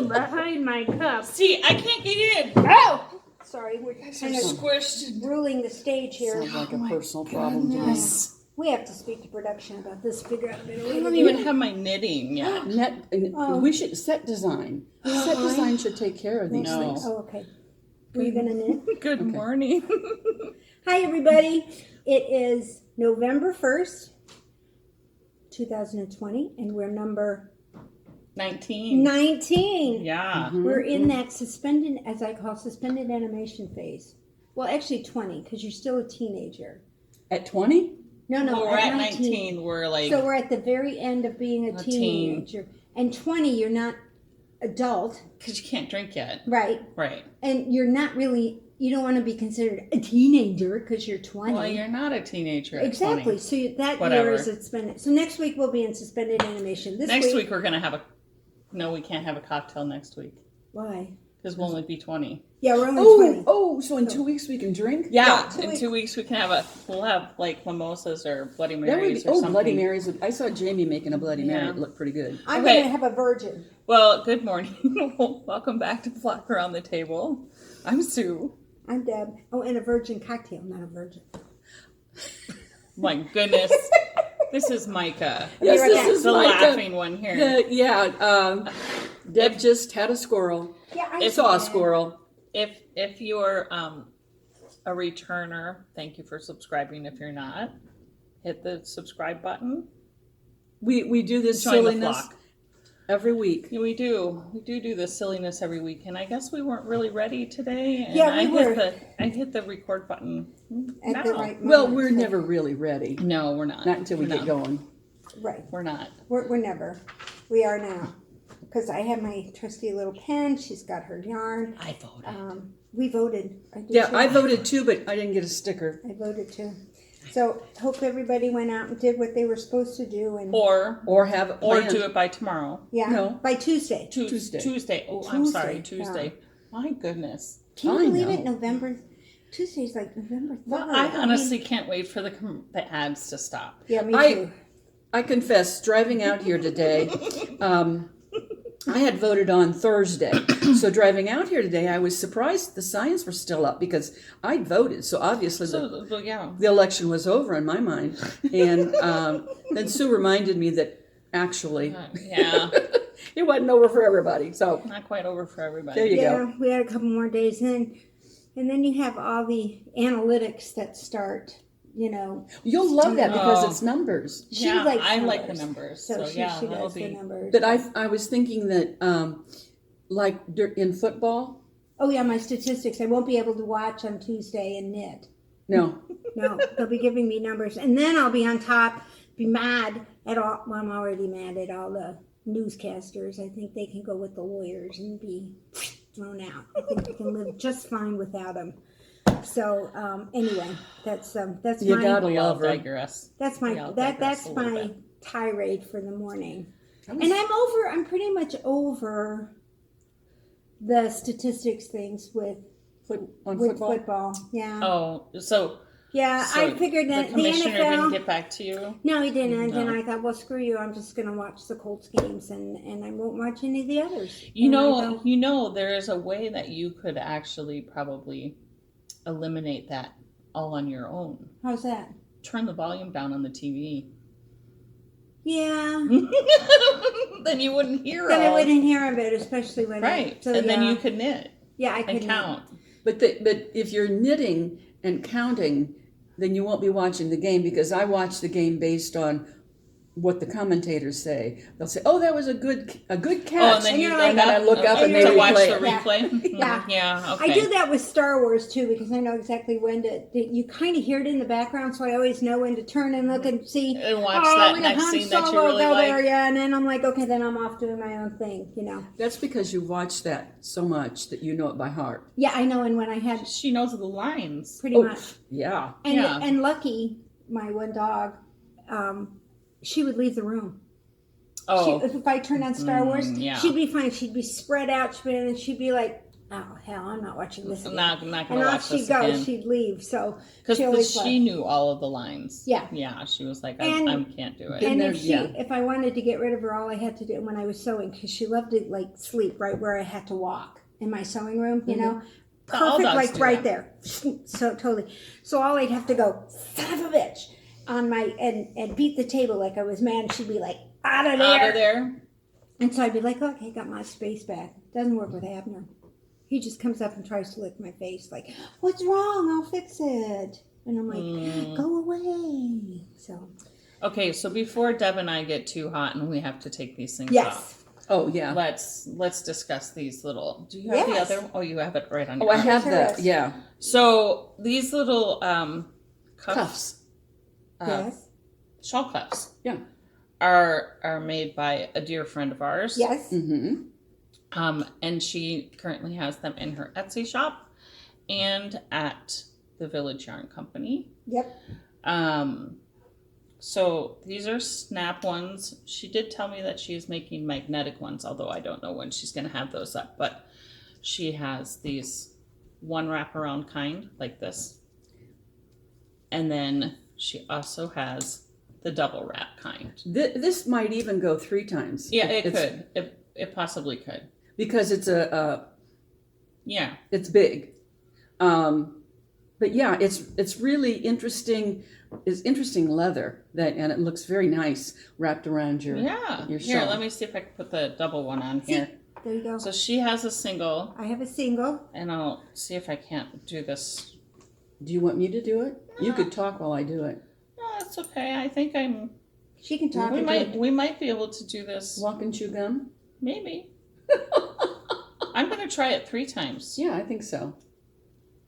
hiding behind my cup. See, I can't get in. Oh! Sorry, we're kind of Squished. ruling the stage here. Sounds like a personal problem to me. Goodness. We have to speak to production about this. Figure out a better way I to don't do even it. have my knitting yet. We should set design. Set design should take care of these No. things. Oh, okay. Were you gonna knit? Good morning. Hi, everybody. It is November 1st, 2020, and we're number 19. 19. Yeah. We're in that suspended, as I call suspended animation phase. Well, actually 20, because you're still a teenager. At 20? No, Well, we're at 19. 19. We're like, So we're at the very end of being a teen. teenager. And 20, you're not adult, because you can't drink yet. right? Right. And you're not really, you don't want to be considered a teenager because you're 20. Well, you're not a teenager at Exactly. 20. So that Whatever. year is suspended. So next week we'll be in suspended animation. This Next week we're going to have a... No, we can't have a cocktail next week. Why? Because we'll only be 20. Yeah, we're only 20. So in 2 weeks we can drink? Yeah, two in weeks. 2 weeks we can have we'll have like mimosas or Bloody That would Marys be, or something. Bloody Marys. I saw Jamie making a Bloody Mary. Yeah. It looked pretty good. I'm Okay. going to have a virgin. Well, good morning. Welcome back to Flock Around the Table. I'm Sue. I'm Deb. Oh, and a virgin cocktail, not a virgin. My goodness. This is Mika. Yes, right this back. is The Micah. laughing one here. Deb just had a squirrel. Yeah, I Saw a squirrel. If you're a returner, thank you for subscribing. If you're not, hit the subscribe button. We do this Join the silliness flock. every week. Yeah, we do this silliness every week, and I guess we weren't really ready today. And Yeah, we were. I hit the record button. At the now. right moment. Well, we're never really ready. No, we're not. Not until we We're get not. going. Right. We're not. We're never. We are now. Because I have my trusty little pen. She's got her yarn. I voted. We voted. I did Yeah, too. I voted too, but I didn't get a sticker. I voted too. So hope everybody went out and did what they were supposed to do. And Or have it Or planned. do it by tomorrow. yeah, No. by Tuesday. Tuesday. Tuesday. Oh, I'm sorry. Tuesday, Tuesday. My goodness. Can I you believe know. it? November. Tuesday's like November 3rd. Well, I honestly can't wait for the ads to stop. Yeah, me I- too. I confess, driving out here today, I had voted on Thursday. So driving out here today, I was surprised the signs were still up because I'd voted. So obviously Yeah. the election was over in my mind. And then Sue reminded me that actually Yeah. it wasn't over for everybody. So Not quite over for everybody. there you Yeah, go. we had a couple more days in. And then you have all the analytics that start, You'll love that because Oh. it's numbers. She Yeah, likes I like the numbers. numbers. So, yeah, she that'll does the be. numbers. But I was thinking that in football, Oh yeah, my statistics. I won't be able to watch on Tuesday and knit. no. No, they'll be giving me numbers, and then I'll be on top. Be mad at all. Well, I'm already mad at all the newscasters. I think they can go with the lawyers and be thrown out. I think we can live just fine without them. So anyway, that's You my gotta We all love her. digress. that's we my all that digress that's a little my bit. tirade for the morning. was- And I'm pretty much over the statistics things with football. Yeah. Oh, so Yeah, So I figured that the the commissioner NFL. didn't get back to you? No, he didn't. And No. I thought, well, screw you. I'm just going to watch the Colts games, and I won't watch any of the others. You And know, there is a way that you could actually probably eliminate that all on your own. how's that? Turn the volume down on the TV. Yeah. Then you wouldn't hear Then I all. wouldn't hear of it, especially when Right, So, and then yeah. you could knit Yeah, I and could count. But if you're knitting and counting, then you won't be watching the game because I watch the game based on what the commentators say. They'll say, "Oh, that was a good catch." Oh, and then And you you're look like- up, I look up and to they watch replay the it. replay. Yeah. Yeah. Okay. I do that with Star Wars too because I know exactly when to. You kind of hear it in the background, so I always know when to turn and look and see. And watch oh, that when next Han scene that you Solo really go like. there, yeah, and then I'm like, okay, then I'm off doing my own thing, That's because you watch that so much that you know it by heart. Yeah, I know. And when I had She knows the lines. pretty Oh, much, yeah. and Yeah. and Lucky, my one dog, she would leave the room. Oh, If I turned on Star Wars, yeah. she'd be fine. She'd be spread out, and she'd be like oh hell, I'm not watching this I'm again. not And gonna watch off she'd this go, again. she'd leave. So Because she always she knew all of the lines. Yeah. Yeah, she was like, And- I can't do it. Been And there, if I wanted to get rid of her, all I had to do when I was sewing, because she loved to like sleep right where I had to walk in my sewing room, you know, All perfect, dogs like do right that. there. So totally. So all I'd have to go, son of a bitch, on my and beat the table like I was mad. She'd be like, out of there. Out of there. And so I'd be like, okay, got my space back. Doesn't work with Abner. He just comes up and tries to lick my face, like, what's wrong? I'll fix it. And I'm like, go away. So Okay, so before Deb and I get too hot and we have to take these things yes. off, Oh, yeah. let's discuss these little. Do you have Yes. the other? Oh, you have it right on Oh, your I arm. have Sure that. is. Yeah. So these little Cuffs. Yes. shawl cuffs, Yeah. are made by a dear friend of ours. Yes. Mm-hmm. And she currently has them in her Etsy shop and at the Village Yarn Company. Yep. So these are snap ones. She did tell me that she is making magnetic ones, although I don't know when she's going to have those up. But she has these one wraparound kind, like this. And then she also has the double wrap kind. This might even go 3 times. Yeah, it It's- could. It possibly could. Because it's Yeah. it's big. But yeah, it's really interesting. It's interesting leather and it looks very nice wrapped around your Yeah. your Here, shawl. let me see if I can put the double one on here. There you go. So she has a single, I have a single. and I'll see if I can't do this. Do you want me to do it? You could talk while I do it. No, it's okay. I think She can talk. we might be able to do this. Walk and chew gum? Maybe. I'm gonna try it 3 times. Yeah, I think so.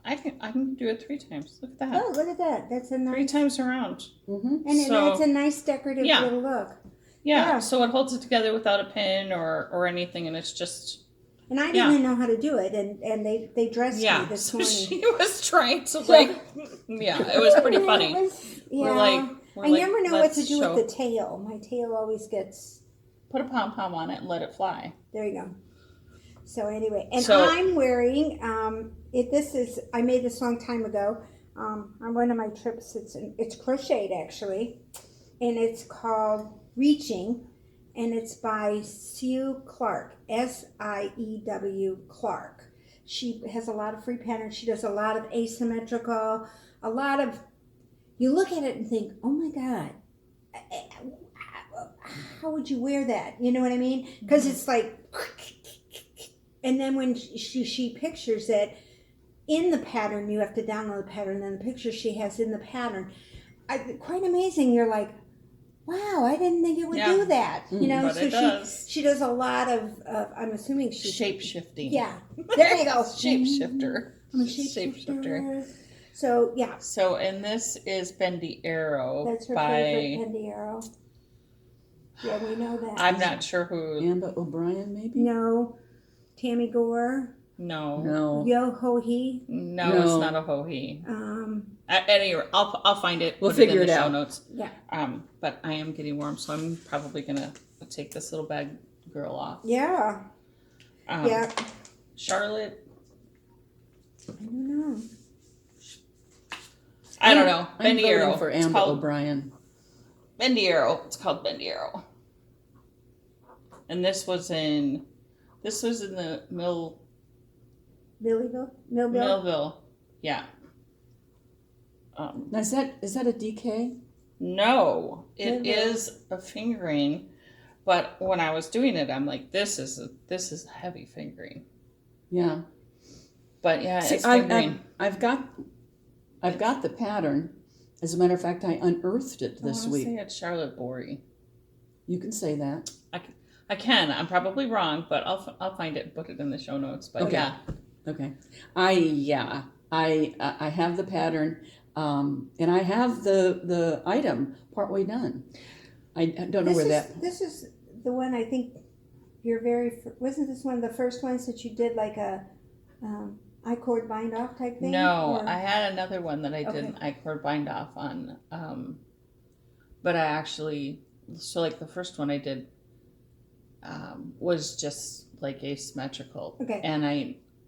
I can do it 3 times. Look at that. Oh, look at that. That's a 3 nice. times around. Mm-hmm. And So- that's a nice decorative Yeah. little look. Yeah, Yeah. so it holds it together without a pin or anything, and it's just And I didn't Yeah. even know how to do it, and they dressed me yeah. this So morning. she was trying to like, yeah, it was pretty funny. It was- yeah. We're I like, never know what to let's do show- with the tail. My tail always gets. Put a pom pom on it and let it fly. There you go. So anyway, and So- I'm wearing I made this a long time ago. On one of my trips, it's crocheted actually, and it's called Reaching, and it's by Siew Clark, Siew Clark. She has a lot of free patterns. She does a lot of asymmetrical, a lot of. You look at it and think, oh my God, how would you wear that? You know what I mean? Because it's like, and then when she pictures it in the pattern, you have to download the pattern, and the picture she has in the pattern, quite amazing. You're like, wow, I didn't think it would Yeah. do that. You know, But so it does. she does a lot of I'm assuming she Shape shifting. Yeah, there you go. Shapeshifter. I'm a shapeshifter. So yeah, So, and this is Bendy Arrow that's her by, favorite Bendy Arrow. Yeah, we know that. I'm not sure who, Amber O'Brien, maybe? No, Tammy Gore, no. No. Yo Ho Hee. No, No. it's not a ho-he. Anyway, I'll find it. We'll put figure in the it show out. notes. Yeah. But I am getting warm, so I'm probably gonna take this little bag girl off. Yeah. Yeah. Charlotte, I don't know. I don't know. I'm Bendy voting Arrow. for It's Amber called O'Brien. Bendy Arrow. It's called Bendy Arrow. And this was in the Millville. Millville. Yeah. Now, is that a DK? No, it Millville. is a fingering, but when I was doing it, I'm like, this is a heavy fingering. Yeah. But yeah, See, it's fingering. I've got the pattern. As a matter of fact, I unearthed it this I wanna week. say it's Charlotte Bory. You can say that. I can. I'm probably wrong, but I'll find it and put it in the show notes. But Okay. yeah, Okay. I have the pattern, and I have the item partway done. I don't know where that. This is the one I think wasn't this one of the first ones that you did like a I-cord bind off type thing? no, Or- I had another one that I did an Okay. I-cord bind off on, but I actually like the first one I did was just like asymmetrical. Okay. And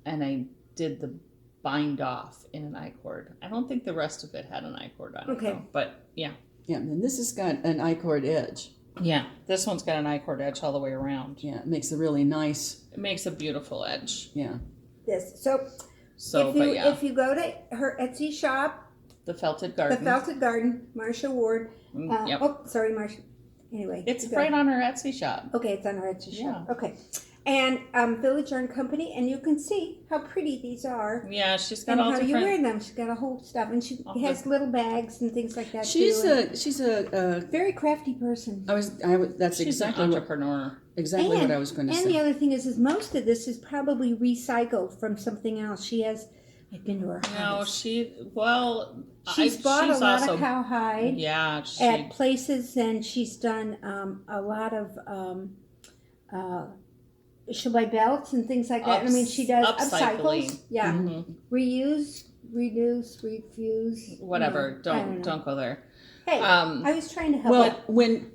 I did the bind off in an I-cord. I don't think the rest of it had an I-cord on it. Okay. Though. But yeah. Yeah, and this has got an I-cord edge. Yeah. This one's got an I-cord edge all the way around. Yeah, it makes a really nice. It makes a beautiful edge. Yeah. This. So, if you but yeah. if you go to her Etsy shop, The Felted Garden. The Felted Garden, Marcia Ward. Yep. Oh, sorry, Marcia. Anyway, It's go. right on her Etsy shop. Okay, it's on our Etsy shop. Yeah. Okay, and Village Yarn Company, and you can see how pretty these are. Yeah, she's got And all how you different. wear them. She's got a whole stuff, and she All has little bags and things like that. She's too, and she's a very crafty person. that's She's exactly an what entrepreneur. what I was going to And say. the other thing is most of this is probably recycled from something else. She has. I've been to her No, house. she's Bought a lot also, of cowhide. Yeah, At places, and she's done a lot of she'll buy belts and things like that. I mean, she does upcycling. upcycles. Yeah, Mhm. reuse, reduce, refuse. Whatever. No, I don't know. Don't go there. Hey, I was trying to help. Well, when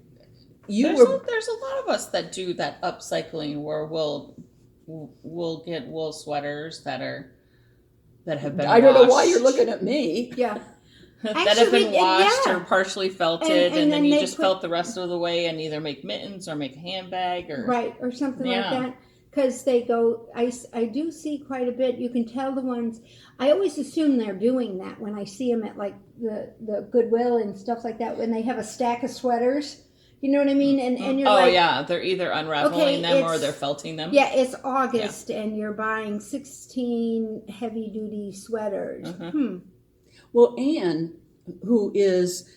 you There's were a lot of us that do that upcycling where we'll get wool sweaters that have been I don't know why washed. you're looking at me. yeah. that Actually, have been we did, washed yeah. or partially felted, And and, then then you they just put- felt the rest of the way and either make mittens or make a handbag or Right, or something like Yeah. that. Because they go, I do see quite a bit. You can tell the ones, I always assume they're doing that when I see them at like the Goodwill and stuff like that, when they have a stack of sweaters. You know what I mean? And you're oh like, yeah, they're either unraveling Okay, them or it's- they're felting them. yeah, it's August and you're buying 16 heavy duty sweaters. Mhm. Well, Anne, who is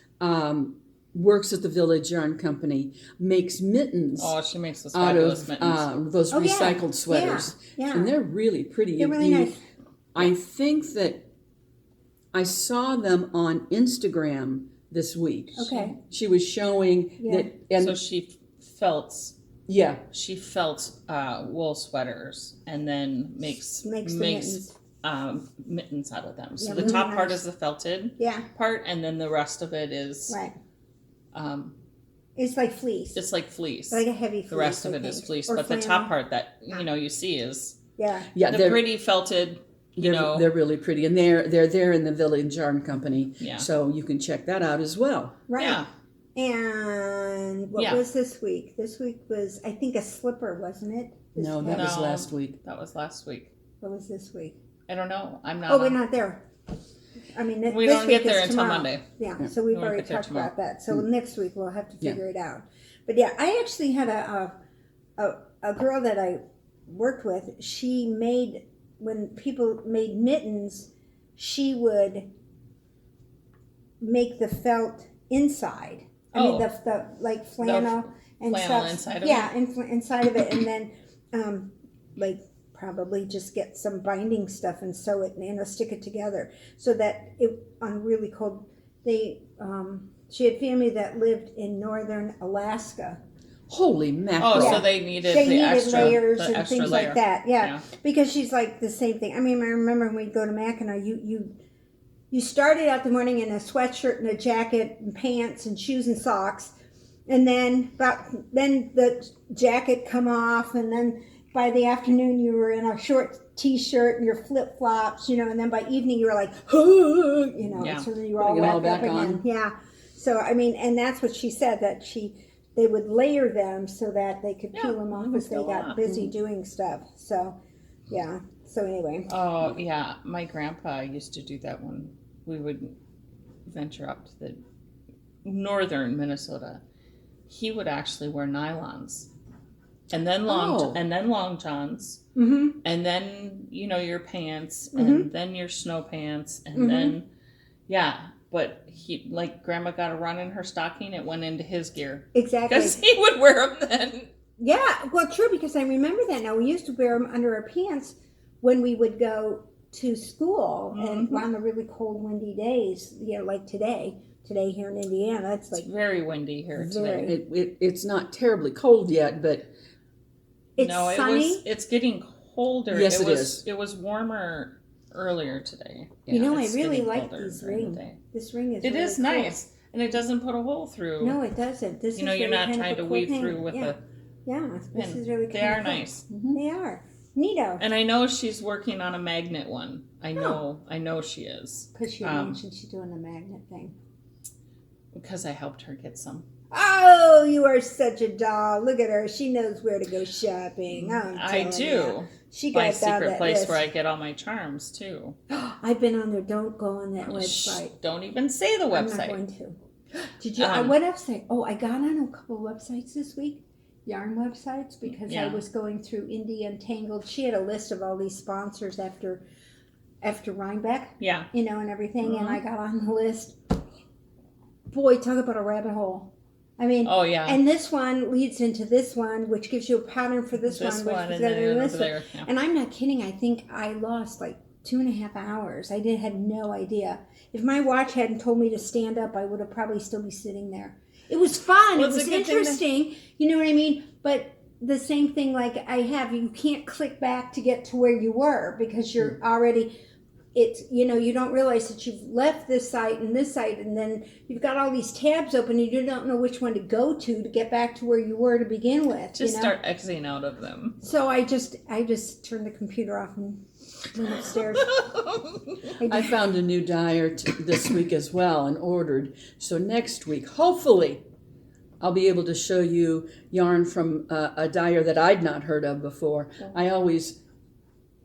works at the Village Yarn Company, makes mittens Oh, she makes those out fabulous of mittens. those Oh, yeah. recycled sweaters, Yeah. and they're really pretty. They're really nice. I think that I saw them on Instagram this week. Okay. She was showing Yeah. that, and So she felts yeah, wool sweaters and then makes the mittens. mittens out of them. So Yeah, the really top part nice. is the felted Yeah, part, and then the rest of it is right. um, It's like fleece. it's like fleece. Like a heavy fleece. The rest of I it is think. fleece, Or but the flannel. top part that you see is Yeah. yeah, the they're pretty felted. they're really pretty, and they're there in the Village Yarn Company. Yeah. So you can check that out as well. Right. Yeah. And what Yeah. was this week? This week was, I think, a slipper, wasn't it? This No, that was No. last week. That was last week. What was this week? I don't know. I'm not. Oh, we're not there. I mean, We this don't week get there is until tomorrow. Monday. Yeah, so we've We won't already get there talked tomorrow. about that. So next week we'll have to Yeah. figure it out. But yeah, I actually had a girl that I worked with. She made, when people made mittens, she would make the felt inside. I mean, Oh. the like flannel and flannel stuff. inside of yeah, inside of it, and then like probably just get some binding stuff and sew it and stick it together so that it on really cold. She had family that lived in northern Alaska. Holy mackerel! Oh, Yeah. so they needed They the needed extra layers the and extra things layer. like that. Yeah. Yeah. Because she's like the same thing. I mean, I remember when we'd go to Mackinac, you started out the morning in a sweatshirt and a jacket and pants and shoes and socks, and then the jacket come off, and then by the afternoon you were in a short t-shirt and your flip flops, and then by evening you were like, Yeah. so then you were all Putting it all wrapped up back again. on. Yeah. So I mean, and that's what she said, that they would layer them so that they could peel them off they would as they go got off. busy doing stuff. So, yeah. So anyway, Oh yeah, my grandpa used to do that when we would venture up to the northern Minnesota. He would actually wear nylons, and then long johns, mm-hmm. and then your pants, Mhm. and then your snow pants, and Mhm. then But he, like, Grandma got a run in her stocking. It went into his gear Exactly. because he would wear them then. Yeah, well, true, because I remember that now. We used to wear them under our pants when we would go to school and Mhm. on the really cold, windy days, like today here in Indiana, it's like, It's very windy here Very. today. It's not terribly cold yet, but it's No, sunny. it's getting colder. Yes, it it was. is. It was warmer earlier today. I It's really getting like colder these during the rings. day. This ring is It really is cool. nice, and it doesn't put a hole through. No, it doesn't. This is you're really not kind trying of to a cool weave thing. through with yeah. a Yeah, this pin. is really They kind are of cool. nice. They are. Neato. And I know she's working on a magnet one. I know she is. Because she mentioned she's doing the magnet thing. Because I helped her get some. Oh, you are such a doll. Look at her. She knows where to go shopping. I do. You. She got My down secret that place list. where I get all my charms too. I've been on there. Don't go on that website. Don't even say the website. I'm not going to. Did you? What website? Oh, I got on a couple of websites this week. Yarn websites, because I was going through Indie Untangled. She had a list of all these sponsors after Rhinebeck. Yeah. You know, and everything. And I got on the list. Boy, talk about a rabbit hole. I mean, oh yeah, and this one leads into this one, which gives you a pattern for this one, which and is then this over there. Yeah. And I'm not kidding. I think I lost like 2.5 hours. I had no idea. If my watch hadn't told me to stand up, I would have probably still be sitting there. It was fun. Well, it was interesting. You know what I mean? But the same thing, like you can't click back to get to where you were because you're already. It's, you don't realize that you've left this site, and then you've got all these tabs open and you don't know which one to go to get back to where you were to begin with. Just start exiting out of them. So I just turned the computer off and went upstairs. I found a new dyer this week as well and ordered. So next week, hopefully, I'll be able to show you yarn from a dyer that I'd not heard of before. I always...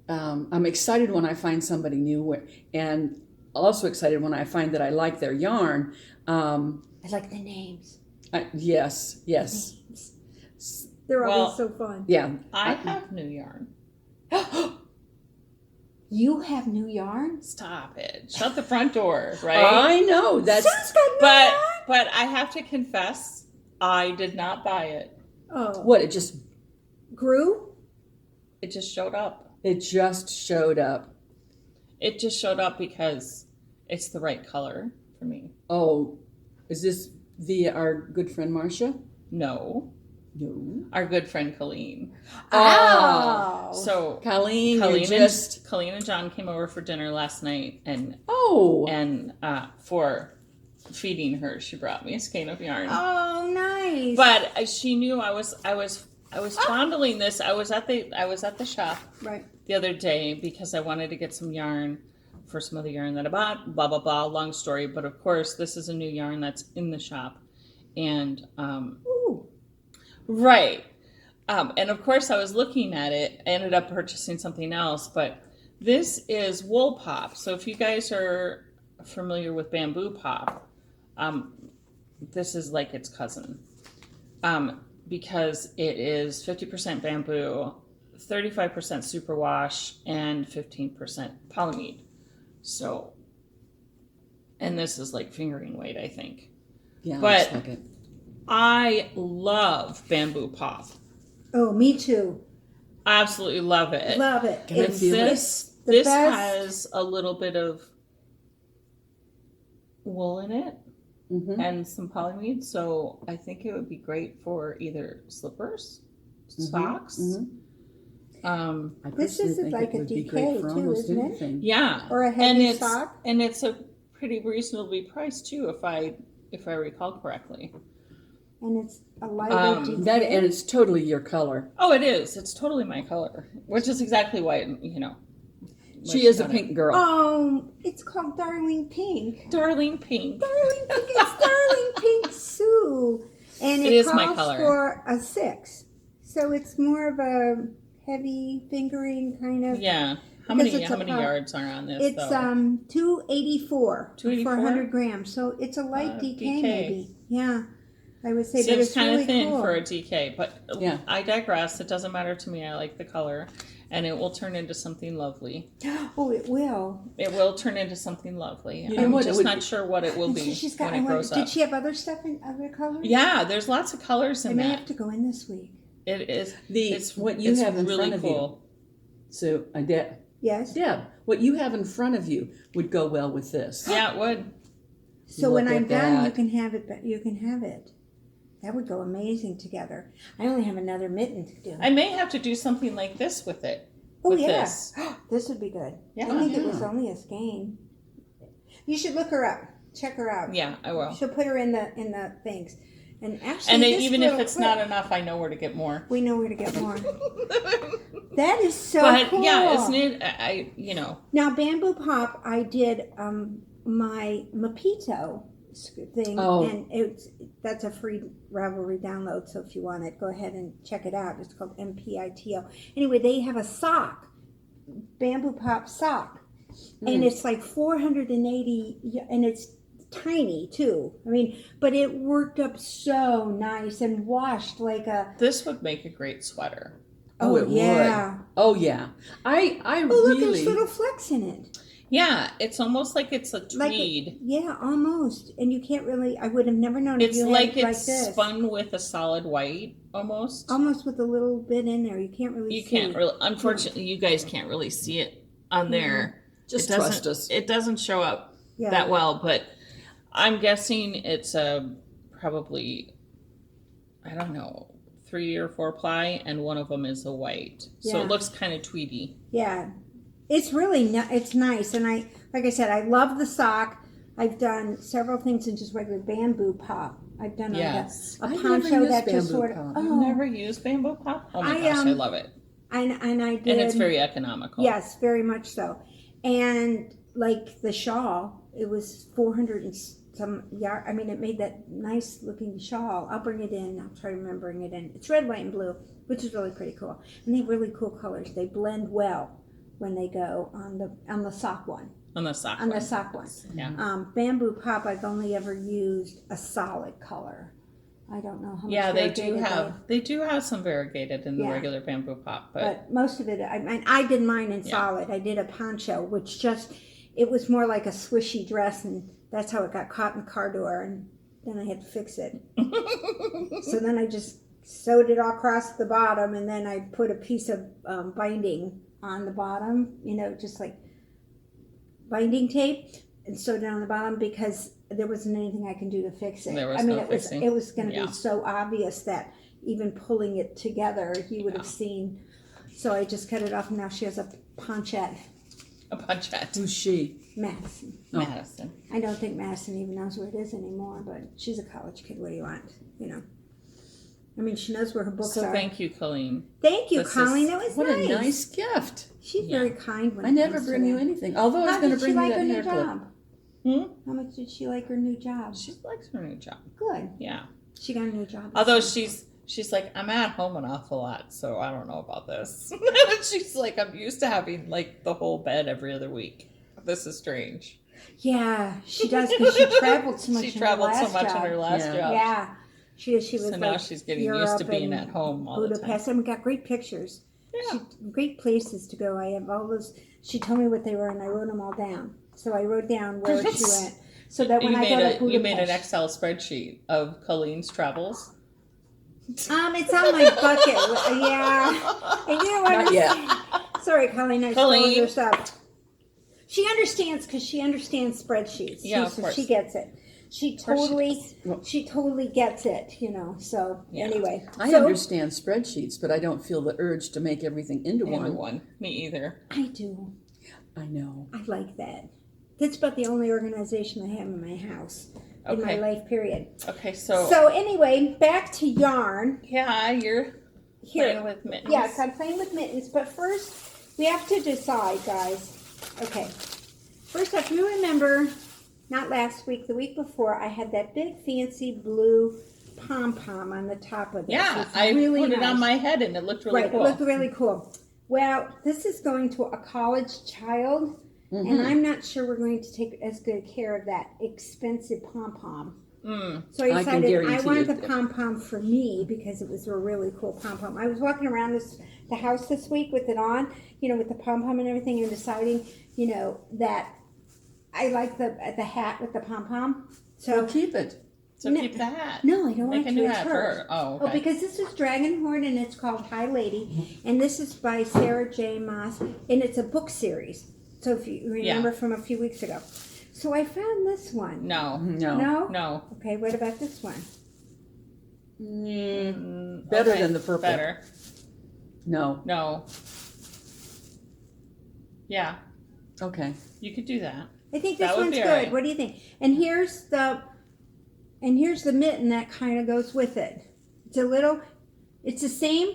I'm excited when I find somebody new, and also excited when I find that I like their yarn. I like the names. Yes. Names. They're always so fun. Yeah. I have new yarn. You have new yarn? Stop it. Shut the front door, right? I know. That's but I have to confess, I did not buy it. Oh. What, it just grew? It just showed up. It just showed up. It just showed up because it's the right color for me. Oh, is this via our good friend Marcia? No. Our good friend Colleen. Oh. So Colleen and John came over for dinner last night, and for feeding her, she brought me a skein of yarn. Oh, nice. But she knew I was fondling this. I was at the shop the other day because I wanted to get some yarn for some of the yarn that I bought. Blah blah blah. Long story, but of course this is a new yarn that's in the shop, and right. And of course I was looking at it. I ended up purchasing something else, but this is wool pop. So if you guys are familiar with bamboo pop, this is like its cousin. Because it is 50% bamboo, 35% superwash, and 15% polyamide. So, and this is like fingering weight, I think. Yeah, but like it. I love bamboo pop. Oh, me too. I absolutely love it. Love it. This has a little bit of wool in it. Mm-hmm. And some polyamide, so I think it would be great for either slippers, socks. Mm-hmm. This is like a DK too, isn't it? Yeah, or a heavy sock. And it's a pretty reasonably priced too, if I recall correctly. And it's a lighter DK. And it's totally your color. Oh, it is. It's totally my color, which is exactly why She is a pink girl. Oh, it's called Darling Pink. Darling Pink. Darling Pink. It's Darling Pink Sue. And it is calls my color. For a 6. So it's more of a heavy fingering kind of. Yeah. How many yards are on this? It's 284 for 100 grams. So it's a light DK maybe. Yeah. I would say, but it's kind really of thin cool. for a DK, but I digress. It doesn't matter to me. I like the color, and it will turn into something lovely. Oh, it will. It will turn into something lovely. I'm just not sure what it will be when it grows up. Did she have other stuff in other colors? Yeah, there's lots of colors in that. I may have to go in this week. It is. It's what you have in really front of cool. you. So, Deb. Yes. Deb, what you have in front of you would go well with this. Yeah, it would. So when I'm done, you can have it. You can have it. That would go amazing together. I only have another mitten to do. I may have to do something like this with it. Oh, with yeah. This. This would be good. Yeah. I think it was only a skein. You should look her up. Check her out. Yeah, I will. She'll put her in the things. And actually, And this even if real it's quick, not enough, I know where to get more. we know where to get more. That is so But cool. yeah, isn't it? I you know. Now, Bamboo Pop, I did my Mpito thing, and that's a free Ravelry download. So if you want it, go ahead and check it out. It's called Mpito. Anyway, they have a sock, Bamboo Pop sock, and it's like 480, and it's tiny too. I mean, but it worked up so nice and washed like a. This would make a great sweater. Oh, it would. Oh, yeah. I Oh, look, really. there's little flecks in it. Yeah, it's almost like it's a tweed. Yeah, almost. And you can't really. I would have never known. It's if you like had it's this. spun with a solid white, almost. Almost with a little bit in there. You can't really. You see. can't really. Unfortunately, you guys can't really see it on there. Just It doesn't- trust us. It doesn't show up Yeah. that well, but I'm guessing it's probably, I don't know, 3 or 4 ply, and one of them is a white. So Yeah. it looks kind of tweedy. Yeah, it's really it's nice, and like I said, I love the sock. I've done several things in just regular Bamboo Pop. I've done Yes. a I've poncho never used that just Bamboo sort of. Pop. Oh, Never used Bamboo Pop? Oh my I, gosh, I love it. and I did. And it's very economical. Yes, very much so. And like the shawl, it was 400 and some yard. I mean, it made that nice looking shawl. I'll bring it in. I'll try to remember bring it in. It's red, white, and blue, which is really pretty cool. And they have really cool colors. They blend well when they go on the sock one. On the sock On one. the sock one. Yeah. Bamboo Pop, I've only ever used a solid color. I don't know how much. Yeah, they do variegated they do have some variegated in the Yeah. regular Bamboo Pop, but most of it, I did mine in solid. I did a poncho, which it was more like a swishy dress, and that's how it got caught in the car door, and then I had to fix it. So then I just sewed it all across the bottom, and then I put a piece of binding on the bottom, just like binding tape, and sewed it on the bottom because there wasn't anything I can do to fix it. There was no it fixing. was going to Yeah. be so obvious that even pulling it together, you would have seen. So I just cut it off, and now she has a ponchette. A punchette. Who's she? Madison. Oh. Madison. I don't think Madison even knows where it is anymore, but she's a college kid. What do you want? I mean, she knows where her books So are. thank you, Colleen. Thank you, This Colleen. is- That was What nice. a nice gift. She's very kind when I it never comes to bring you that. anything. Although I was How going to did she bring you like that her new hair clip. job? Hmm? How much did she like her new job? She likes her new job. Good. Yeah. She got a new job. Although she's like, I'm at home an awful lot, so I don't know about this. She's like, I'm used to having like the whole bed every other week. This is strange. Yeah, she does because she traveled so much. She in traveled her so much in her last Yeah. job. Yeah, she was. So like now she's getting Europe used to being and at home all the time. Budapest, and we got great pictures. Yeah. Great places to go. I have all those. She told me what they were, and I wrote them all down. So I wrote down where she went, so that when I go to Budapest, You made an Excel spreadsheet of Colleen's travels. it's on my bucket. Yeah, and you know what? Not yet. Sorry, Colleen. I stole Colleen. your stuff. She understands because she understands spreadsheets. Yeah, of so course. she gets it. She course she totally gets it. So Yeah. anyway, I so, understand spreadsheets, but I don't feel the urge to make everything into Into one. one. Me either. I do. I know. I like that. That's about the only organization I have in my house in my Okay. life period. Okay, so, So anyway, back to yarn. yeah, you're Here, playing with mittens. yes, I'm playing with mittens, but first we have to decide, guys. Okay. First off, you remember, not last week, the week before, I had that big fancy blue pom-pom on the top of this. Yeah, It's I really put it on nice. my head and it looked really Right, cool. it looked really cool. Well, this is going to a college child, and I'm not sure we're going to take as good care of that expensive pom-pom. So I I can decided I guarantee wanted it. the pom-pom for me because it was a really cool pom-pom. I was walking around the house this week with it on, with the pom-pom and everything, and deciding, that I like the hat with the pom-pom. So Well, keep it. So No, keep the hat. no, I don't Make want a to. new It's hat for hers. her. Oh, Oh, okay. because this is Dragonhorn and it's called High Lady, and this is by Sarah J. Maas, and it's a book series. So if you remember from a few weeks ago. So I found this one. No. No. No? No. Okay, what about this one? Better Okay, than the purple. Better. No. No. Yeah, Okay. you could do that. I think That this would one's be good. all right. What do you think? And here's the And here's the mitten that kind of goes with it. It's the same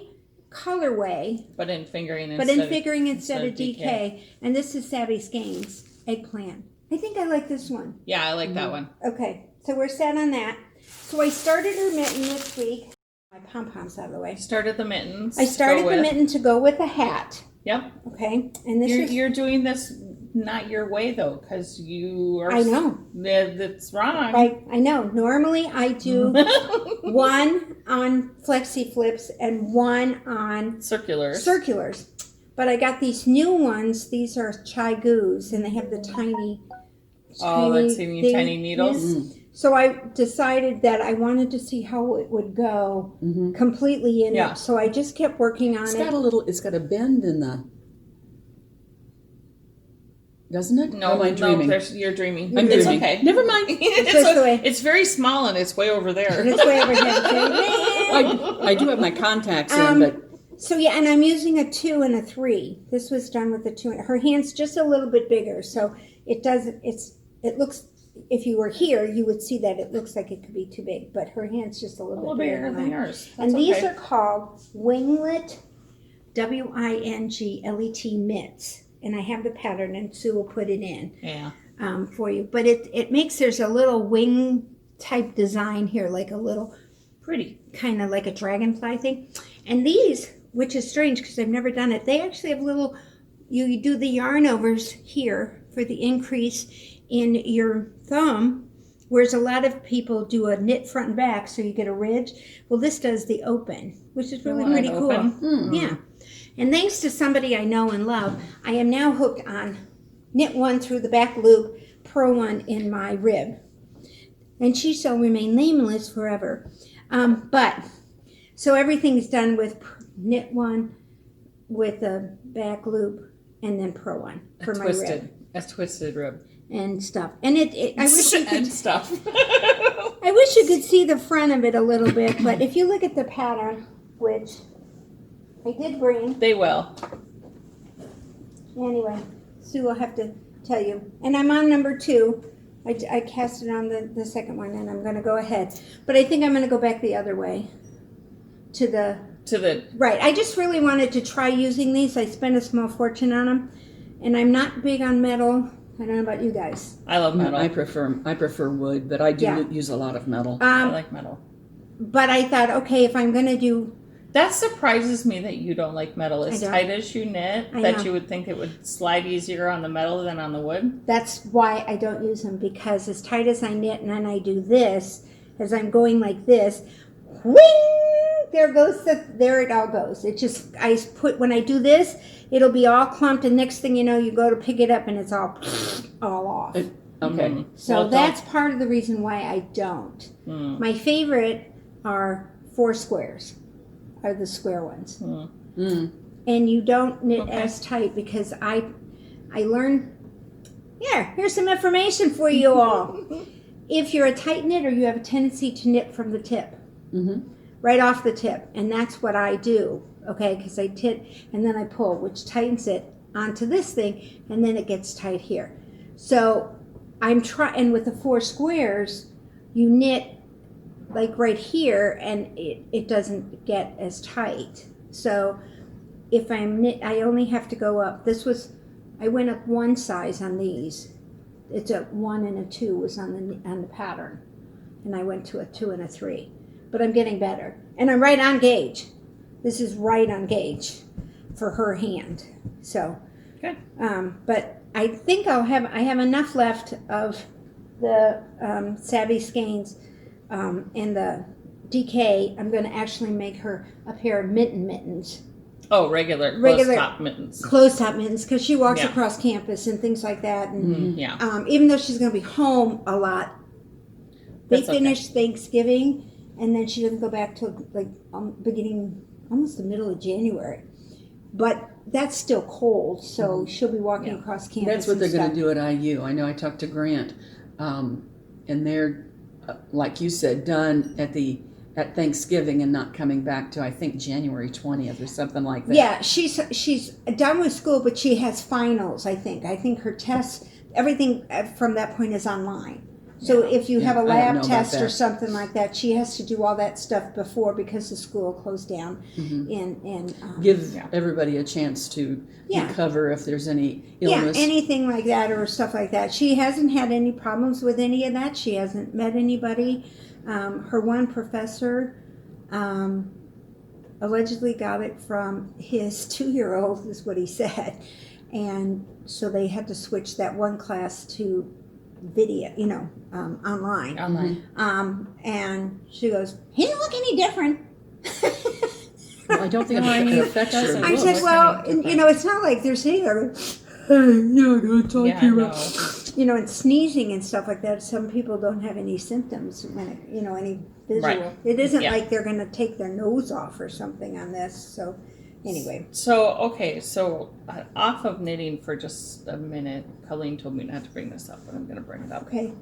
colorway, But in fingering but instead in figuring instead of DK. DK. And this is Savvy Skeins eggplant. I think I like this one. Yeah, I like that one. Okay, so we're set on that. So I started her mitten this week. My pom-poms out of the way. Started the mittens. I started Go the with- mitten to go with a hat. Yep. Okay, and this is You're doing this not your way though, because you are. I know. That's wrong. I know. Normally I do one on flexi flips and one on Circulars. But I got these new ones. These are chai goos, and they have the tiny That's thing. tiny needles. Mm. So I decided that I wanted to see how it would go completely in Yeah. it. So I just kept working on It's it. it's got a bend in the, doesn't it? No, Or am I dreaming? you're dreaming. I'm It's dreaming. okay. Never mind. Just the way- It's very small and it's way over there. This way over here. I do have my contacts in, but So yeah, and I'm using a 2 and a 3. This was done with a 2. Her hand's just a little bit bigger, so it doesn't. It looks. If you were here, you would see that it looks like it could be too big, but her hand's just a little bit bigger than mine. yours. And these are called Winglet, Winglet mitts, and I have the pattern, and Sue will put it in for you. But there's a little wing type design here, like a little pretty. kind of like a dragonfly thing. And these, which is strange because I've never done it, they actually have little, you do the yarn overs here for the increase in your thumb, whereas a lot of people do a knit front and back so you get a ridge. Well, this does the open, which is really pretty cool. Yeah. And thanks to somebody I know and love, I am now hooked on knit one through the back loop, purl one in my rib. And she shall remain nameless forever. So everything's done with knit one with a back loop and then purl one for my rib A twisted rib. and stuff. And I wish you could And stuff. I wish you could see the front of it a little bit, but if you look at the pattern, which I did bring, They will. anyway, Sue will have to tell you. And I'm on number 2. I cast it on the second one, and I'm going to go ahead. But I think I'm going to go back the other way to the... Right. I just really wanted to try using these. I spent a small fortune on them, and I'm not big on metal. I don't know about you guys. I love metal. I prefer wood, but I do use a lot of metal. I like metal. But I thought, okay, if I'm going to do... That surprises me that you don't like metal. As I don't. tight as you knit, I that know. you would think it would slide easier on the metal than on the wood. That's why I don't use them, because as tight as I knit and then I do this, as I'm going like this, whing! There it all goes. It just, when I do this, it'll be all clumped, and next thing you know, you go to pick it up and it's all off. Okay. So Well, that's part of the reason why I don't. Mm. My favorite are 4 squares, are the square ones. Mm. And you don't knit as tight, because I learned, here's some information for you all. If you're a tight knitter, you have a tendency to knit from the tip, right off the tip. And that's what I do, okay? Because I tit and then I pull, which tightens it onto this thing, and then it gets tight here. So I'm trying, and with the 4 squares, you knit like right here, and it doesn't get as tight. So if I only have to go up. I went up 1 size on these. It's a 1 and a 2 was on the pattern, and I went to a 2 and a 3. But I'm getting better, and I'm right on gauge. This is right on gauge for her hand. So, Okay. but I think I have enough left of the Savvy Skeins. And the DK, I'm going to actually make her a pair of mittens. Oh, regular closed-top mittens. Closed-top mittens, because she walks Yeah. across campus and things like that. And Yeah. even though she's going to be home a lot, they That's okay. finish Thanksgiving, and then she doesn't go back till beginning, almost the middle of January. But that's still cold, so she'll be walking across campus. That's what they're going to do. do at IU. I know I talked to Grant, and they're, like you said, done at Thanksgiving and not coming back to, I think, January 20th or something like that. Yeah, she's done with school, but she has finals, I think. I think her tests, everything from that point is online. So if you have a I don't know lab about test or that. something like that, she has to do all that stuff before because the school closed down. Give Yeah. everybody a chance to Yeah. recover if there's any Yeah, illness. anything like that or stuff like that. She hasn't had any problems with any of that. She hasn't met anybody. Her one professor allegedly got it from his 2-year-old, is what he said. And so they had to switch that one class to video, online. And she goes, he didn't look any different. Well, I don't think No, I mean, it affects it your doesn't. I look. said, look well, any different. it's not like they're sitting there, hey, yeah, I'm talk Yeah, to you no. about, and sneezing and stuff like that. Some people don't have any symptoms when it, any visual. Right. It isn't Yeah. like they're going to take their nose off or something on this. So, anyway. So, okay, off of knitting for just a minute. Colleen told me not to bring this up, but I'm going to bring it up. Okay.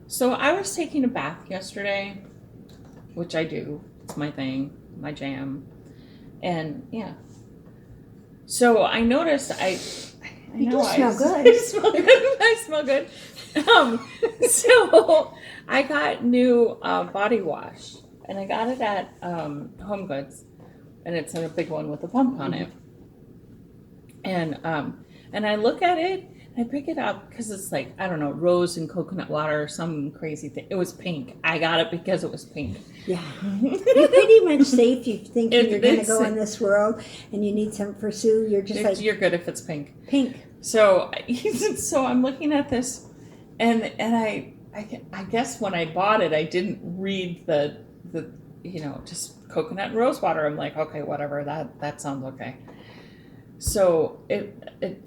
So I was taking a bath yesterday, which I do. It's my thing, my jam. And yeah. So I noticed You do smell good. I smell good. I smell good. So I got new body wash, and I got it at Home Goods, and it's a big one with a pump on it. And I look at it, and I pick it up because it's like, I don't know, rose and coconut water or some crazy thing. It was pink. I got it because it was pink. Yeah. You're pretty much safe. You think you're going to It's- go in this world and you need something for Sue. You're just like, You're good if it's pink. pink. So I'm looking at this, and I guess when I bought it, I didn't read the just coconut and rose water. I'm like, okay, whatever, that sounds okay. So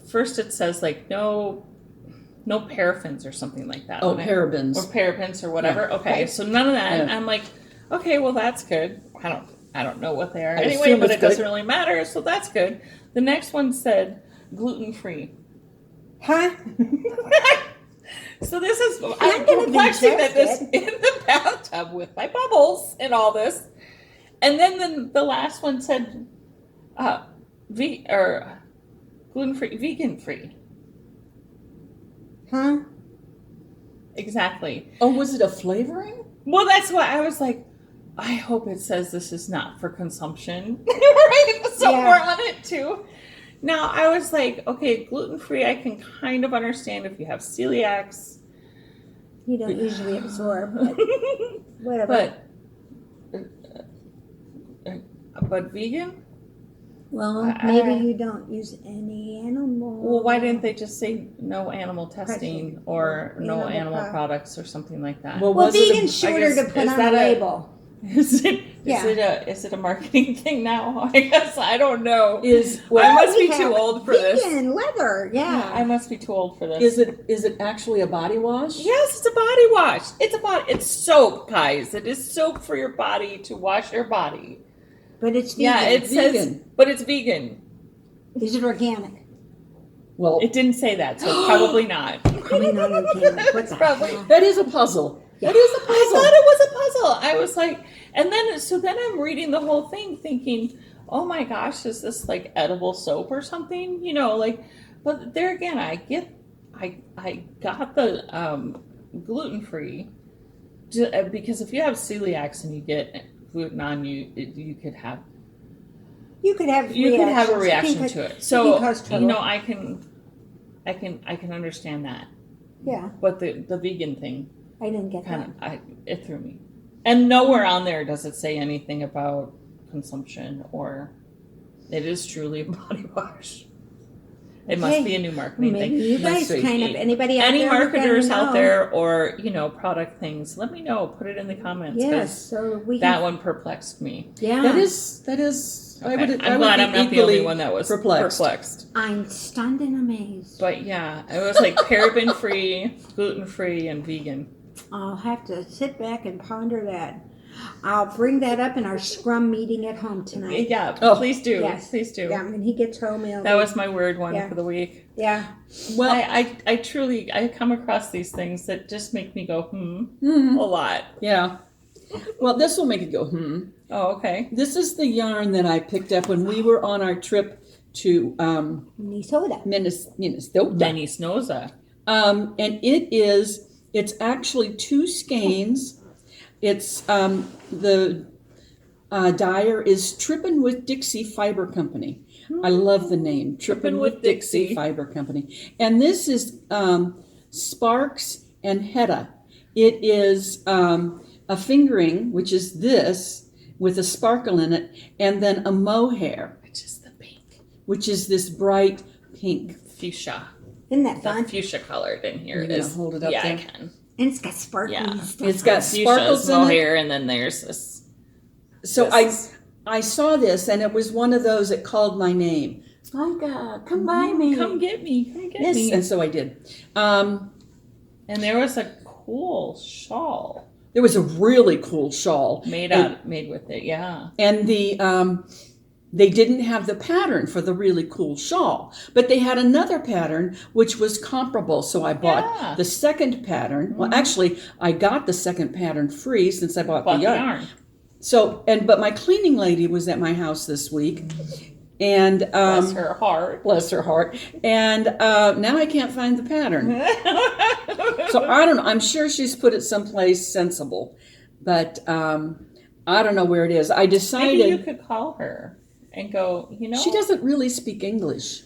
first it says like no paraffins or something like that. Oh, When parabens. or parabens or whatever. Yeah. Okay, so none of that. Yeah. I'm like, okay, well that's good. I don't know what they are I anyway, assume but it's it doesn't good. really matter. So that's good. The next one said gluten free. Huh? So this is I'm I'm gonna be perplexing that this interested. in the bathtub with my bubbles and all this, and then the last one said, gluten free, vegan free. Huh? Exactly. Oh, was it a flavoring? Well, that's why I was like, I hope it says this is not for consumption, right? Somewhere Yeah. on it too. Now I was like, okay, gluten free. I can kind of understand if you have celiacs. You don't usually absorb, but whatever. But vegan? well, maybe you don't use any animal. Well, why didn't they just say no animal testing Testing. or no Animal animal pro- products or something like that? Well, Well, was it a- vegan's shorter guess- to put is on that a a- label. Is it Yeah. is it a marketing thing now? I guess I don't know. Well, I must We be too have old for this. Vegan leather, yeah. I must be too old for this. is it actually a body wash? Yes, it's a body wash. It's soap, guys. It is soap for your body to wash your body. But it's vegan. Yeah, it says, Vegan. but it's vegan. Is it organic? Well, It didn't say that, so probably not. Probably not organic. What the Probably. hell? that is a puzzle. That is a I puzzle. thought it was a puzzle. I was like, and then I'm reading the whole thing thinking, oh my gosh, is this like edible soap or something? But there again, I got the gluten free because if you have celiacs and you get gluten on you could have You could have a reaction It to it. can So cause trouble. I can understand that. Yeah, But the vegan thing I didn't get that. it threw me. And nowhere on there does it say anything about consumption or it is truly a body wash. It must Okay. be a new marketing Maybe thing. you guys see. kind of, anybody out Any there who kinda marketers out know. there or product things, let me know. Put it in the comments. 'cause Yes, so we that can, one perplexed me. yeah. That is. Okay. I would I'm glad be I'm not the equally only one that was perplexed. I'm stunned and amazed. But yeah, it was like paraben free, gluten free, and vegan. I'll have to sit back and ponder that. I'll bring that up in our scrum meeting at home tonight. Yeah, Oh. please do. Yes. Please do. Yeah, when he gets home, it'll That be- was my word one Yeah. for the week. yeah. Well, I truly come across these things that just make me go a lot. yeah. Well, this will make it go, Oh, okay. This is the yarn that I picked up when we were on our trip to Minnesota. Minnesota. Benny Snoza. And it is It's actually 2 skeins. It's the dyer is Trippin' with Dixie Fiber Company. I love the name, Trippin' with Dixie Fiber Company. And this is Sparks and Hetta. It is a fingering, which is this, with a sparkle in it, and then a mohair, Which is the pink. which is this bright pink. Fuchsia. Isn't that The fun? fuchsia colored in here You're gonna is. hold it up yeah, there? I can. And it's got sparkly Yeah. stuff. It's got Fuchsia sparkles is in it. mohair, and then there's this. So this- I saw this, and it was one of those that called my name. Mika, come by me. Come get me. Come get Yes, me. and so I did. And there was a cool shawl There was a really cool shawl made with it. Yeah. and they didn't have the pattern for the really cool shawl, but they had another pattern which was comparable. So I bought Yeah. the second pattern. Well, actually, I got the second pattern free since I bought the yarn. So, but my cleaning lady was at my house this week, and Bless her heart. bless her heart. And now I can't find the pattern. So I don't know. I'm sure she's put it someplace sensible, but I don't know where it is. I decided Maybe you could call her and go, she doesn't really speak English.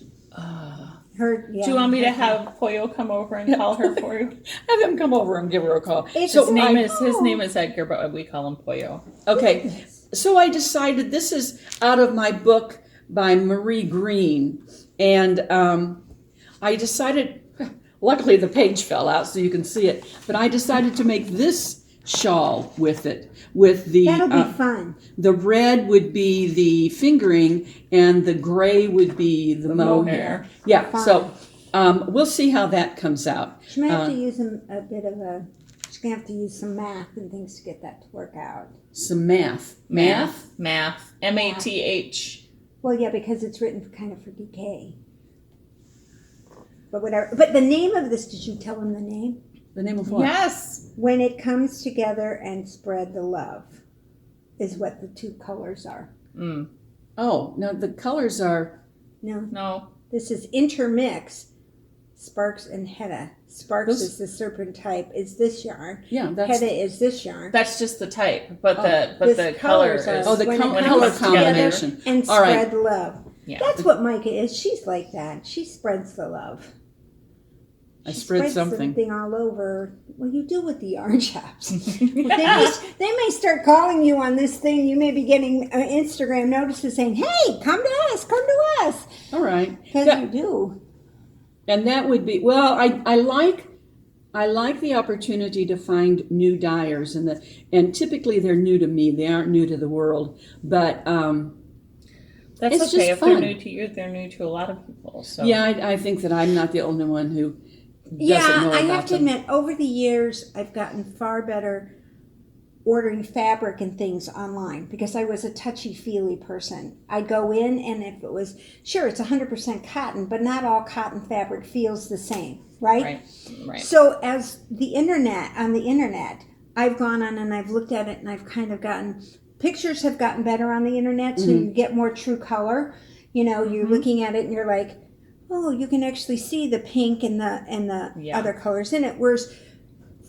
Her, yeah. Do you want me to have Pollo come over and call her for you? Have him come over and give her a call. It's So his His name name is Edgar, but we call him Pollo. Okay, so I decided this is out of my book by Marie Green, and I decided, luckily the page fell out so you can see it, but I decided to make this shawl with it. With the That'll be fun. the red would be the fingering, and the gray would be the mohair. Yeah, Fun. so we'll see how that comes out. She might have to use a bit of a. She's gonna have to use some math and things to get that to work out. Some math. Math. MATH. Well, yeah, because it's written kind of for decay. But whatever. But the name of this, did you tell him the name? The name of what? Yes. When it comes together and spread the love, is what the 2 colors are. Mm. Oh, no, the colors are. No. This is intermix. Sparks and Hetta. Sparks Those- is the serpent type. Is this yarn? Yeah, that's. Hetta is this yarn. That's just the type, but This the color colors are- is. Oh, the when it when it color comes together. combination. And All right. spread the love. Yeah. That's what Mika is. She's like that. She spreads the love. I She spread spreads something. something all over. Well, you do with the yarn shops. they may start calling you on this thing. You may be getting Instagram notices saying, "Hey, come to us, come to us," All right. because That- you do. And that would be well. I like the opportunity to find new dyers, and typically they're new to me. They aren't new to the world, but That's It's okay. just If fun. they're new to you, they're new to a lot of people. So yeah, I think that I'm not the only one who doesn't Yeah, know I about have to them. admit, over the years, I've gotten far better ordering fabric and things online because I was a touchy-feely person. I'd go in, and if it was, sure, it's 100% cotton, but not all cotton fabric feels the same, right? right. So as on the internet, I've gone on and I've looked at it, and I've kind of gotten, pictures have gotten better on the internet, so you get more true color. You're looking at it and you're like, oh, you can actually see the pink and the Yeah. other colors in it. Whereas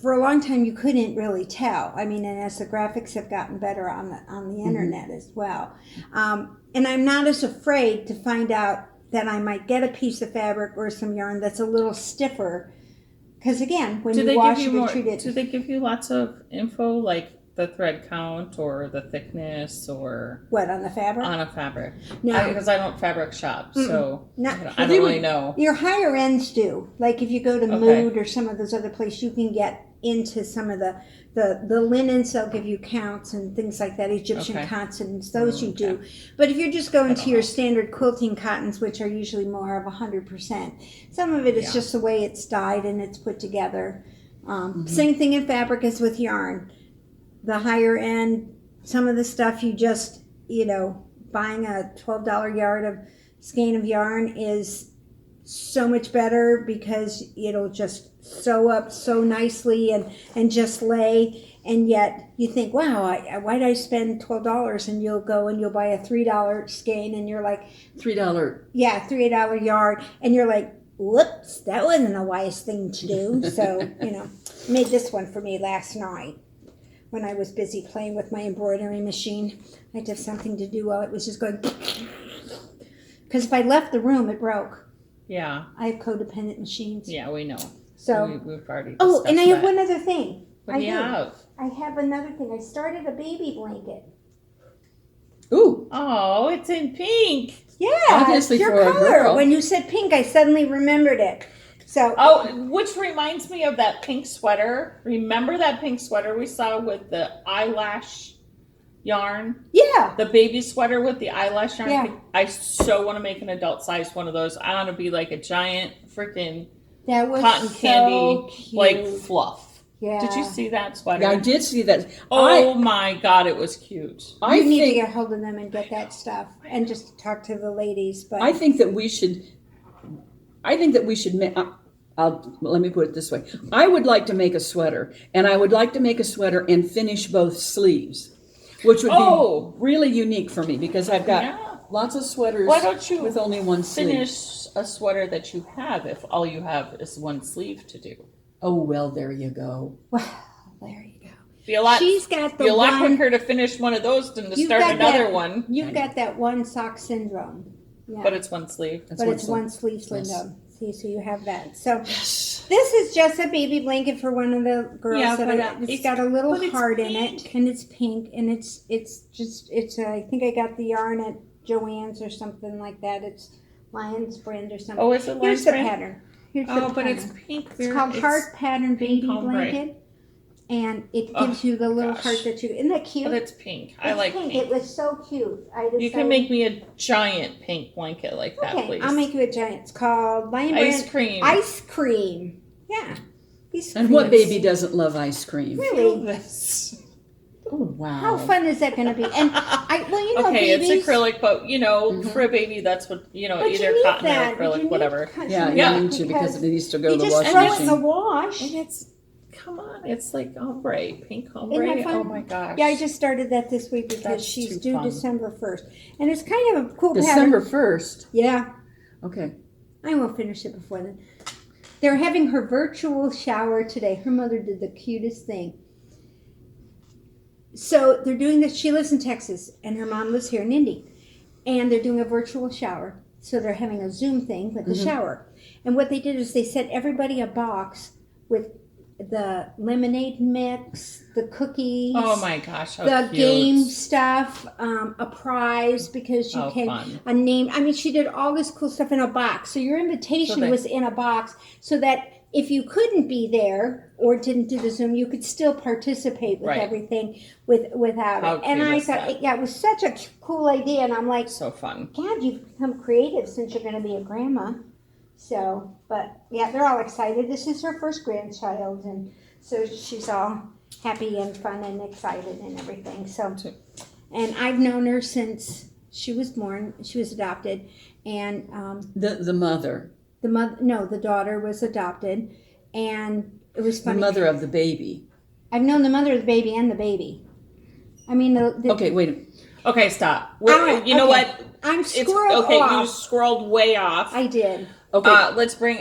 for a long time you couldn't really tell. I mean, and as the graphics have gotten better on the internet as well, and I'm not as afraid to find out that I might get a piece of fabric or some yarn that's a little stiffer. Because again, when you wash it or treat it, Do they give you lots of info, like the thread count or the thickness or what on the fabric? on a fabric? No. Because I don't fabric shop, so Not- I don't really know. Your higher ends do. Like if you go to Okay. Mood or some of those other places, you can get into some of the linens. They'll give you counts and things like that. Egyptian Okay. cottons, those you do. But if you're just going to your standard quilting cottons, which are usually more of 100%, some of it is Yeah. just the way it's dyed and it's put together. Same thing in fabric as with yarn. The higher end, some of the stuff you just, buying a $12 yard of skein of yarn is so much better because it'll just sew up so nicely and just lay. And yet you think, wow, why did I spend $12? And you'll go and you'll buy a $3 skein and you're like, $3. yeah, $3 yard. And you're like, whoops, that wasn't a wise thing to do. So, you know, made this one for me last night when I was busy playing with my embroidery machine. I had to have something to do while it was just going, because if I left the room, it broke. Yeah. I have codependent machines. Yeah, we know. So, We've already discussed oh, and I have that. one other thing. What do you have? I have another thing. I started a baby blanket. Ooh, Oh, it's in pink. Yeah, Obviously it's your for a color. girl. When you said pink, I suddenly remembered it. So, Oh, which reminds me of that pink sweater. Remember that pink sweater we saw with the eyelash yarn? yeah. The baby sweater with the eyelash yarn? Yeah. I so want to make an adult size one of those. I want to be like a giant freaking That was cotton so candy, cute. like fluff. Yeah. Did you see that sweater? yeah, I did see that. Oh my God, it was cute. I You need to think get hold of them and get that stuff, and just talk to the ladies. But I think that we should. I think that we should. Let me put it this way. I would like to make a sweater, and I would like to make a sweater and finish both sleeves, which would Oh. be really unique for me because I've got Yeah. lots of sweaters. Why don't you with only one sleeve? finish a sweater that you have if all you have is one sleeve to do? Oh well, there you go. well, there you go. Be a lot. She's got the Be a lot one. quicker to finish one of those than to You've start got another that- one. You've got that one sock syndrome. Yeah. But it's one sleeve. That's But one it's sleeve. one sleeve Yes. syndrome. See, so you have that. So Yes. this is just a baby blanket for one of the girls. Yeah, that but it's it's- got a little but it's heart in pink. it, and it's pink, and it's I think I got the yarn at Joann's or something like that. It's Lion's Brand or something. Oh, is it Here's Lion's the brand? pattern. Here's the Oh, but pattern. it's pink. It's called Heart Pattern pink Baby ombre. Blanket, and it Oh, gives you the little gosh. heart that you. Isn't that cute? But it's pink. I It's like pink. pink. It was so cute. I decided, You can make me a giant pink blanket like that, okay, please. I'll make you a giant. It's called Lion ice Brand cream. Ice Cream. Yeah. These And what creams. baby doesn't love ice cream? Feel Really? this. Oh wow. How fun is that going to be? And you know, Okay, babies. it's acrylic, but Mhm. for a baby, that's what But either you need cotton that. or But you acrylic, need whatever. Yeah, you Yeah. need to because it needs to go you to the just washing throw it in machine. the wash. And it's come on, it's like ombre, pink Isn't ombre. that fun? Oh my gosh. Yeah, I just started that this week because That's she's too due fun. December 1st. And it's kind of a cool December pattern. 1st. Yeah, Okay. I won't finish it before then. They're having her virtual shower today. Her mother did the cutest thing. So they're doing this. She lives in Texas, and her mom lives here in Indy. And they're doing a virtual shower. So they're having a Zoom thing with the shower. And what they did is they sent everybody a box with the lemonade mix, the cookies. Oh my gosh, how The cute. game stuff, a prize because you How can fun. a name. I mean, she did all this cool stuff in a box. So your invitation So they- was in a box, so that if you couldn't be there or didn't do the Zoom, you could still participate with Right. everything without How it. And cute I is thought, that? yeah, it was such a cool idea. And I'm like, So fun. God, you've become creative since you're going to be a grandma. So, but yeah, they're all excited. This is her first grandchild, and so she's all happy and fun and excited and everything. So, and I've known her since she was born. She was adopted, and The mother. the daughter was adopted, and it was The funny. mother of the baby. I've known the mother of the baby and the baby. I mean, the Okay, wait a minute. Okay, stop. All right, You know okay. what? I'm It's squirreled okay. You off. scrolled way off. I did. Okay. Let's bring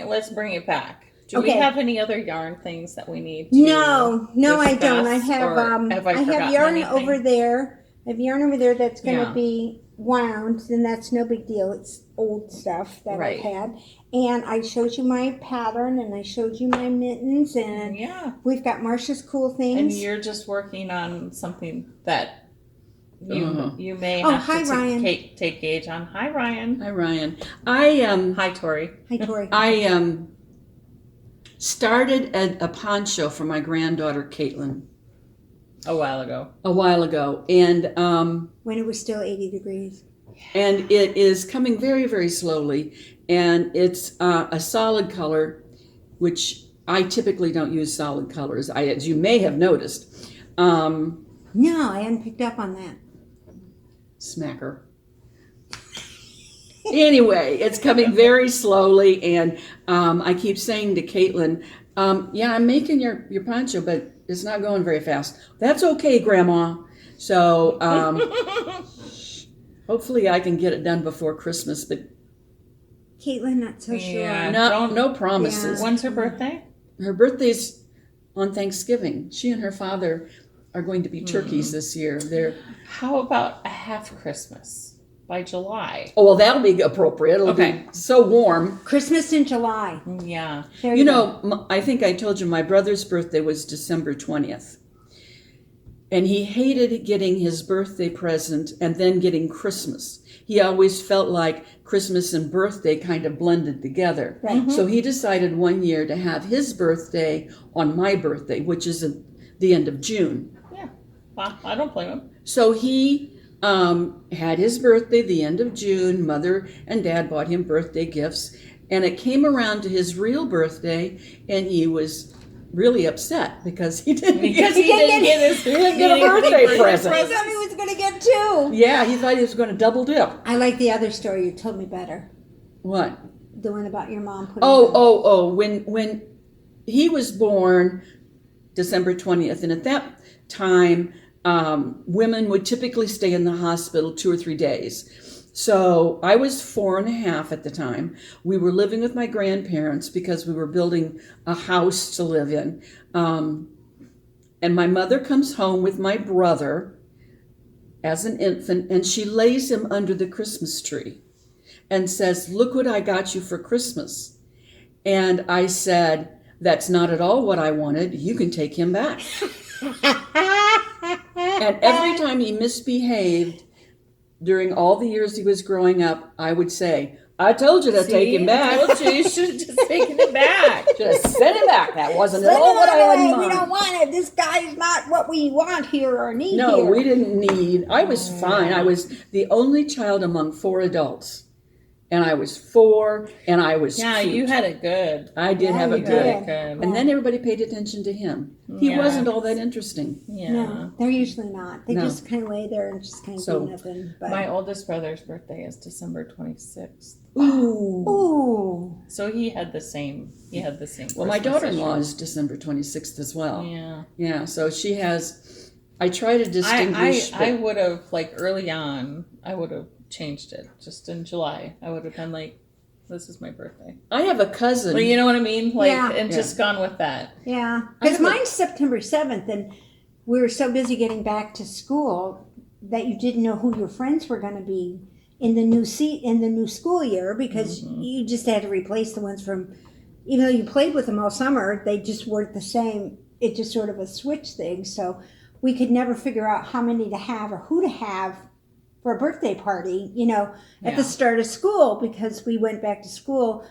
it back. Do we Okay. have any other yarn things that we need to No, I don't. I discuss, have or have I forgotten yarn anything? over there. I have yarn over there that's going to Yeah. be wound, and that's no big deal. It's old stuff that Right. I've had. And I showed you my pattern, and I showed you my mittens, and Yeah. we've got Marsha's cool And things. you're just working on something that Uh-huh. you may Oh, have hi, to Ryan. take gauge on. Hi, Ryan. Hi, Ryan. I Hi, Tori. Hi, Tori. started a poncho for my granddaughter Caitlin A while ago. a while ago, and When it was still 80 degrees. it is coming very, very slowly, and it's a solid color, which I typically don't use solid colors, as you may have noticed. No, I hadn't picked up on that. Smacker. Anyway, it's coming very slowly, and I keep saying to Caitlin, yeah, I'm making your poncho, but it's not going very fast. That's okay, Grandma. So hopefully I can get it done before Christmas, but Caitlin, not so Yeah. sure. No promises. When's her birthday? Her birthday's on Thanksgiving. She and her father are going to be turkeys this year. They're How about a half Christmas by July? Oh, well, that'll be appropriate. It'll Okay. be so warm. Christmas in July. Yeah. There You go. know, I think I told you my brother's birthday was December 20th. And he hated getting his birthday present and then getting Christmas. He always felt like Christmas and birthday kind of blended together. Right. So he decided one year to have his birthday on my birthday, which is at the end of June. Well, I don't blame him. So he had his birthday the end of June. Mother and Dad bought him birthday gifts. And it came around to his real birthday, and he was really upset because he didn't Because get, he didn't get his he didn't get a birthday present. I thought he was going to get two. Yeah, he thought he was going to double dip. I like the other story you told me better. What? The one about your mom putting Oh! When he was born, December 20th, and at that time, women would typically stay in the hospital 2 or 3 days. So I was 4.5 at the time. We were living with my grandparents because we were building a house to live in. And my mother comes home with my brother as an infant, and she lays him under the Christmas tree and says, "Look what I got you for Christmas." And I said, "That's not at all what I wanted. You can take him back." And every time he misbehaved during all the years he was growing up, I would say, "I told you to take him back. I told you, you should have just taken it back. Should have sent him back. That wasn't at Send all it what I had in away. We don't mind." want it. This guy's not what we want here or need No, here. we didn't need. I was fine. I was the only child among 4 adults. And I was 4, and I was Yeah, cute. you had it good. I did Yeah, have you it You good. had it good. And then everybody paid attention to him. He Yeah. wasn't all that interesting. Yeah. No, they're usually not. They No. just kind of lay there and just kind of So, do nothing. But My oldest brother's birthday is December 26th. Ooh. ooh, So he had the same. He had the same. Well, my Christmas daughter-in-law issue. is December 26th as well. Yeah. Yeah, so she has. I try to distinguish. I would have, like, early on, I would have changed it. Just in July, I would have been like, "This is my birthday." I have a cousin. Like, you know what I mean? Like, Yeah. and just gone with that. yeah. I Because have a- mine's September 7th, and we were so busy getting back to school that you didn't know who your friends were going to be in the new school year because you just had to replace the ones from. Even though you played with them all summer, they just weren't the same. It just sort of a switch thing. So we could never figure out how many to have or who to have for a birthday party, at the start of school, because we went back to school.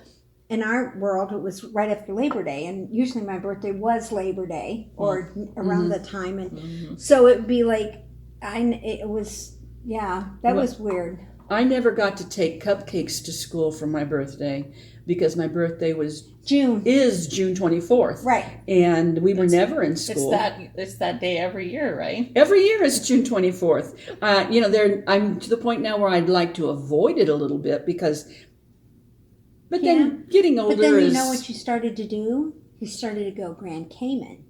In our world, it was right after Labor Day, and usually my birthday was Labor Day or around that time, and so it would be like, that was weird. I never got to take cupcakes to school for my birthday because my birthday is June 24th. Right. And we were never in school. It's that day every year, right? Every year is June 24th. I'm to the point now where I'd like to avoid it a little bit but then getting older But then is. you know what you started to do? You started to go Grand Cayman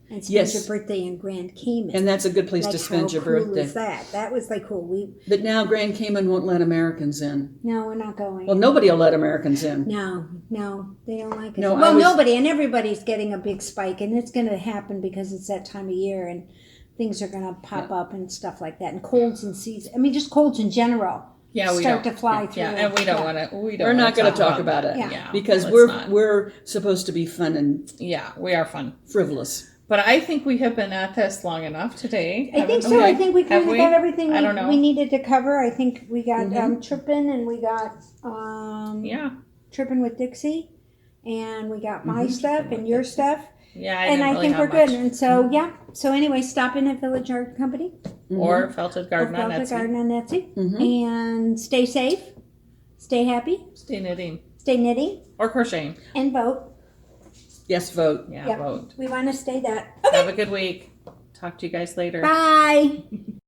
and spend Yes. your birthday in Grand Cayman. And that's a good place to spend your how cool birthday. is that? That was like cool. But now Grand Cayman won't let Americans in. No, we're not going. Well, nobody will let Americans in. No, they don't like it. No, Well, nobody, and everybody's getting a big spike, and it's going to happen because it's that time of year, and things are going to pop up and stuff like that, and colds and season. I mean, just colds in general. Yeah, we start don't. to fly through. Yeah, and we don't want to. We're not going to talk about it. Yeah. Because let's not. we're supposed to be fun and Yeah, we are fun. frivolous. But I think we have been at this long enough today. I think haven't so. we? I think we kind Have of got everything I don't know. we needed to cover. I think we got Mm-hmm. tripping, and we got Yeah. tripping with Dixie, and we got my Mm-hmm. stuff and your stuff. Yeah, And I didn't really think we're have good. much. And so, So anyway, stop in at Village Art Company. Or Felted Garden on Velvet Etsy. Garden on Etsy. Mm-hmm. And stay safe, stay happy, Stay knitting. stay knitting, Or crocheting. and vote. Yes, vote. Yeah, Yep. vote. We want to stay that. Have a good week. Talk to you guys later. Bye.